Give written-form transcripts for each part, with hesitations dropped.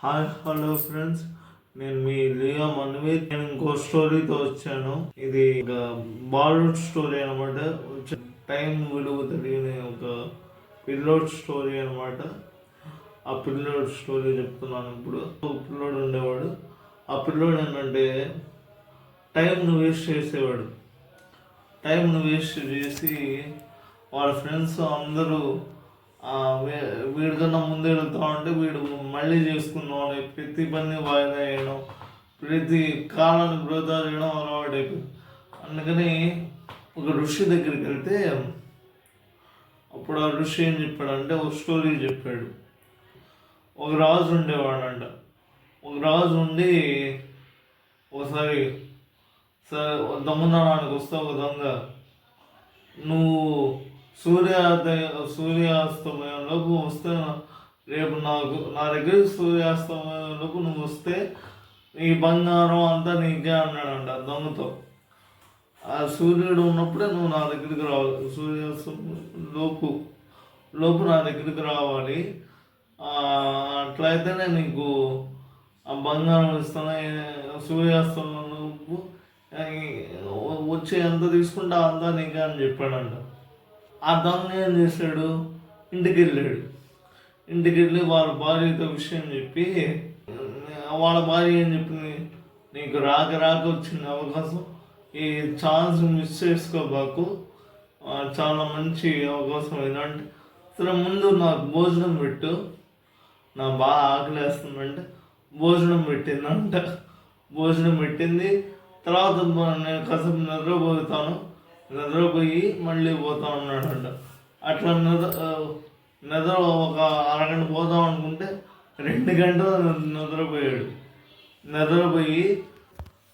Hi hello friends, నేను మీ Leo Manveer. నేను ఇంకో స్టోరీతో వచ్చాను. ఇది ఒక బాలీవుడ్ స్టోరీ అనమాట. టైం విలువ తెలియని ఒక పిల్లోడ్ స్టోరీ అనమాట. ఆ పిల్లోడ్ స్టోరీ చెప్తున్నాను ఇప్పుడు. ఒక పిల్లోడు ఉండేవాడు. ఆ పిల్లోడు ఏంటంటే టైంను వేస్ట్ చేసేవాడు. టైంను వేస్ట్ చేసి వాళ్ళ ఫ్రెండ్స్ అందరూ వీడికన్నా ముందే వెళ్తా ఉంటే వీడు మళ్ళీ చేసుకుందాం అని ప్రతి పని వాయిదా వేయడం, ప్రతి కాలానికి వృధా చేయడం అలవాటు అయిపోయింది. అందుకని ఒక ఋషి దగ్గరికి వెళ్తే అప్పుడు ఆ ఋషి ఏం చెప్పాడంటే ఒక స్టోరీ చెప్పాడు. ఒక రాజు ఉండేవాడంట. ఒక రాజు ఉండి ఒకసారి దొంగతనానికి వస్తే ఒక దొంగ, నువ్వు సూర్యాస్తమయంలోపు వస్తే రేపు నా దగ్గర సూర్యాస్తమయంలోపు నువ్వు వస్తే ఈ బంగారం అంతా నీకే అన్నాడంట దొంగతో. ఆ సూర్యుడు ఉన్నప్పుడే నువ్వు నా దగ్గరికి రావాలి, సూర్యాస్తమయం లోపు నా దగ్గరికి రావాలి. అట్లయితేనే నీకు ఆ బంగారం ఇస్తాను. సూర్యాస్తమయంలోపు వచ్చి ఎంత తీసుకుంటే అంతా నీకే అని చెప్పాడంట. ఆ దొంగ ఏం చేశాడు, ఇంటికి వెళ్ళి వాళ్ళ భార్యతో విషయం చెప్పి, వాళ్ళ భార్య ఏం చెప్పింది, నీకు రాక వచ్చిన అవకాశం, ఈ ఛాన్స్ మిస్ చేసుకోబాకు, చాలా మంచి అవకాశం ఏంటంటే సరే ముందు నాకు భోజనం పెట్టు, నాకు బాగా ఆకలేస్తుందంటే భోజనం పెట్టిందంట. భోజనం పెట్టింది. తర్వాత నేను కాసేపు నిద్రపోయి మళ్ళీ పోతా ఉన్నాడంట. అట్లా నిద్ర ఒక అరగంట పోదాం అనుకుంటే 2 గంటలు నిద్రపోయి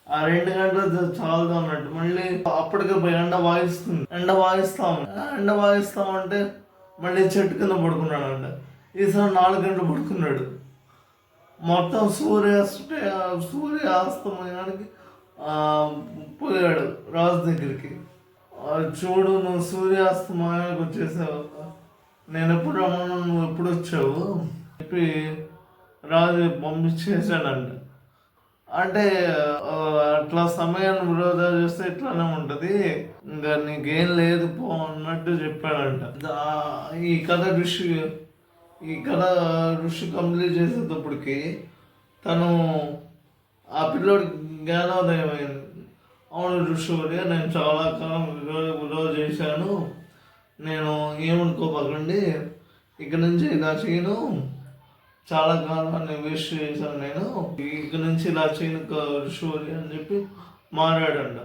ఆ 2 గంటలు చాలదు అన్నట్టు మళ్ళీ అప్పటికే పోయి ఎండ వాయిస్తామంటే మళ్ళీ చెట్టు కింద పడుకున్నాడంట. ఈసారి 4 గంటలు పడుకున్నాడు. మొత్తం సూర్యాస్తమయానికి పోయాడు రాజు దగ్గరికి. చూడు, నువ్వు సూర్యాస్తమయానికి వచ్చేసావు, నేను ఎప్పుడు రమ్మన్నా నువ్వు ఎప్పుడు వచ్చావు చెప్పి రాజు పంపించేసాడంట. అంటే అట్లా సమయాన్ని వృధా చేస్తే ఇట్లానే ఉంటుంది, ఇంకా నీకేం లేదు పో అన్నట్టు చెప్పాడంట. ఈ కథ ఋషి కంప్లీట్ చేసేటప్పటికి తను ఆ పిల్లోడికి జ్ఞానోదయం అయింది. అవును ఋషి, నేను చాలా కాలం విలువ చేశాను, నేను ఏమనుకోబాకండి, ఇక నుంచి ఇలా చేయను, చాలా కాలాన్ని వేస్ట్ చేశాను, నేను ఇక నుంచి ఇలా చేయను ఋషి అని చెప్పి మారాడంట.